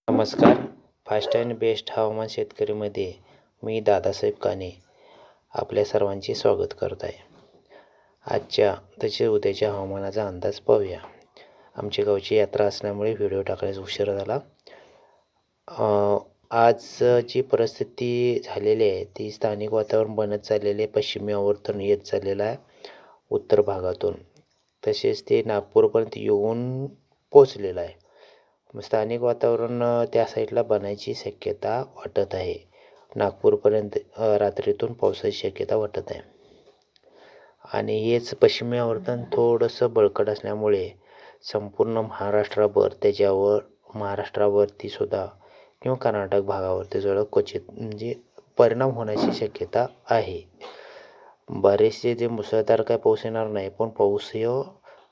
नमस्कार. Fast and best हवामान शेतकरीमध्ये मी दादासाहेब काने आपल्या सर्वांचे स्वागत करत आहे. आजच्या तसेच उद्याच्या हवामानाचा अंदाज पाहूया. आमच्या गावची यात्रा असल्यामुळे व्हिडिओ टाकण्यास उशीर झाला. आज जी परिस्थिती झालेली आहे ती स्थानिक वातावरण बनत चाललेले पश्चिमी आवर्तन येत चाललेलं आहे उत्तर भागातून, तसेच ते नागपूरपर्यंत येऊन पोचलेलं आहे. स्थानिक वातावरण त्या साईडला बनायची शक्यता वाटत आहे. नागपूरपर्यंत रात्रीतून पावसाची शक्यता वाटत आहे. आणि हेच पश्चिमी आवर्तन थोडंसं बळकट असल्यामुळे संपूर्ण महाराष्ट्राभर त्याच्यावर महाराष्ट्रावरती सुद्धा किंवा कर्नाटक भागावरती सुद्धा क्वचित म्हणजे परिणाम होण्याची शक्यता आहे. बरेचसे जे मुसळधार काय पाऊस येणार नाही, पण पाऊस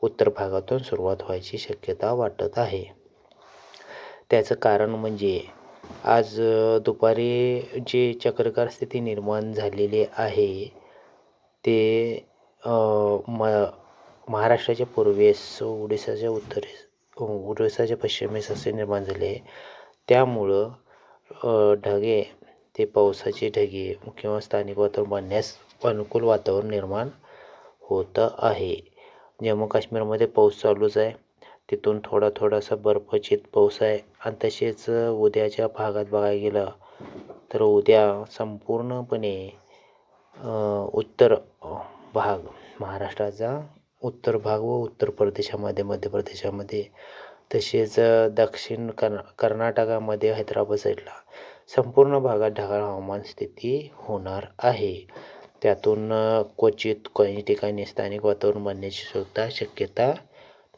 उत्तर भागातून सुरुवात व्हायची शक्यता वाटत आहे. त्याचं कारण म्हणजे आज दुपारी जी चक्राकार स्थिती निर्माण झालेली आहे ते महाराष्ट्राच्या पूर्वेस ओडिसाच्या उत्तरेस ओडिसाच्या पश्चिमेस असे निर्माण झाले आहे. त्यामुळं ढगे ते पावसाचे ढगे किंवा स्थानिक वातावरण बनण्यास अनुकूल वातावरण निर्माण होतं आहे. जम्मू काश्मीरमध्ये पाऊस चालूच आहे. तिथून थोडासा बर्फाच्छित पाऊस आहे. आणि तसेच उद्याच्या भागात बघायला गेलं तर उद्या संपूर्णपणे उत्तर भाग महाराष्ट्राचा उत्तर भाग व उत्तर प्रदेशामध्ये मध्य प्रदेशामध्ये तसेच दक्षिण कर्नाटकामध्ये हैदराबाद साईडला संपूर्ण भागात ढगाळ हवामान स्थिती होणार आहे. त्यातून क्वचित काही ठिकाणी स्थानिक वातावरण बनण्याची सुद्धा शक्यता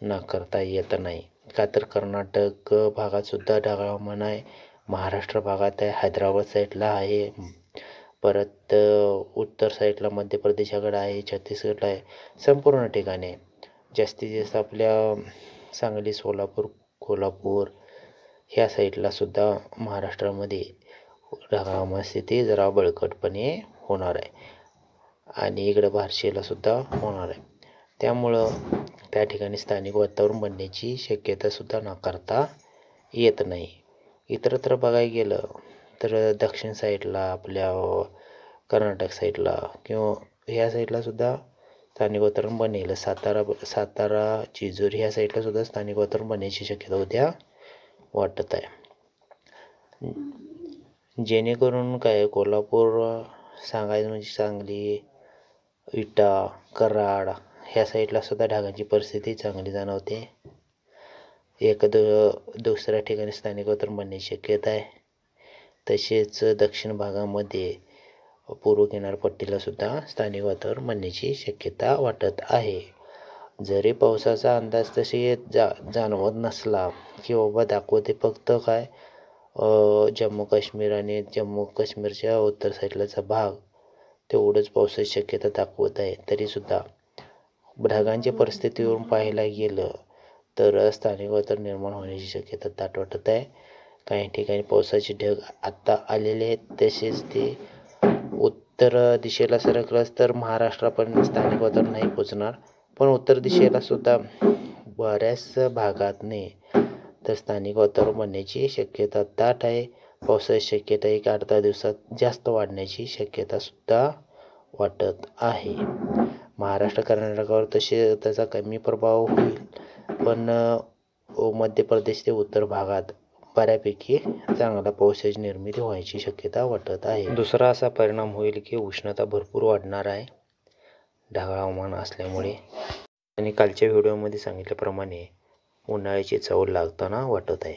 नाकारता येत नाही. का तर कर्नाटक भागात सुद्धा ढगाळ हवामान आहे, महाराष्ट्र भागात आहे, हैदराबाद साईडला आहे, परत उत्तर साईडला मध्य प्रदेशाकडे आहे, छत्तीसगडला आहे, संपूर्ण ठिकाणी आहे. जास्तीत जास्त आपल्या सांगली, सोलापूर, कोल्हापूर ह्या साईडला सुद्धा महाराष्ट्रामध्ये ढगाळ हवामान स्थिती जरा बळकटपणे होणार आहे आणि इकडं बार्शीला सुद्धा होणार आहे. त्यामुळं त्या ठिकाणी स्थानिक वातावरण बनण्याची शक्यतासुद्धा नाकारता येत नाही. इतरत्र बघायला गेलं तर दक्षिण साईडला आपल्या कर्नाटक साईडला किंवा ह्या साईडला सुद्धा स्थानिक वातावरण बनेल. सातारा जेजुरी ह्या साईडला सुद्धा स्थानिक वातावरण बनण्याची शक्यता उद्या वाटत आहे. जेणेकरून काय कोल्हापूर सांगायचं म्हणजे सांगली, विटा, कराड ह्या साईडला सुद्धा ढगांची परिस्थिती चांगली जाणवते. दुसऱ्या ठिकाणी स्थानिक वातावरण बनण्याची शक्यता आहे. तसेच दक्षिण भागामध्ये पूर्व किनारपट्टीला सुद्धा स्थानिक वातावरण बनण्याची शक्यता वाटत आहे. जरी पावसाचा अंदाज तसे जाणवत नसला की बाबा दाखवते फक्त काय जम्मू काश्मीर आणि जम्मू काश्मीरच्या उत्तर साईडलाचा भाग तेवढंच पावसाची शक्यता दाखवत आहे, तरीसुद्धा ढगांच्या परिस्थितीवरून पाहायला गेलं तर स्थानिक वातावरण निर्माण होण्याची शक्यता दाट वाटत आहे. काही ठिकाणी पावसाचे ढग आत्ता आलेले आहेत. तसेच ते उत्तर दिशेला सरकलंच तर महाराष्ट्रापर्यंत स्थानिक वातावरण नाही पोचणार, पण उत्तर दिशेला सुद्धा बऱ्याच भागातने तर स्थानिक वातावरण बनण्याची शक्यता दाट आहे. पावसाची शक्यता 1-8 दिवसात जास्त वाढण्याची शक्यतासुद्धा वाटत आहे. महाराष्ट्र कर्नाटकावर त्याचा कमी प्रभाव होईल, पण मध्य प्रदेश ते उत्तर भागात बऱ्यापैकी चांगला पावसाची निर्मिती व्हायची शक्यता वाटत आहे. दुसरा असा परिणाम होईल की उष्णता भरपूर वाढणार आहे ढगाळ हवामान असल्यामुळे. आणि कालच्या व्हिडिओमध्ये सांगितल्याप्रमाणे उन्हाळ्याची चव लागताना वाटत आहे.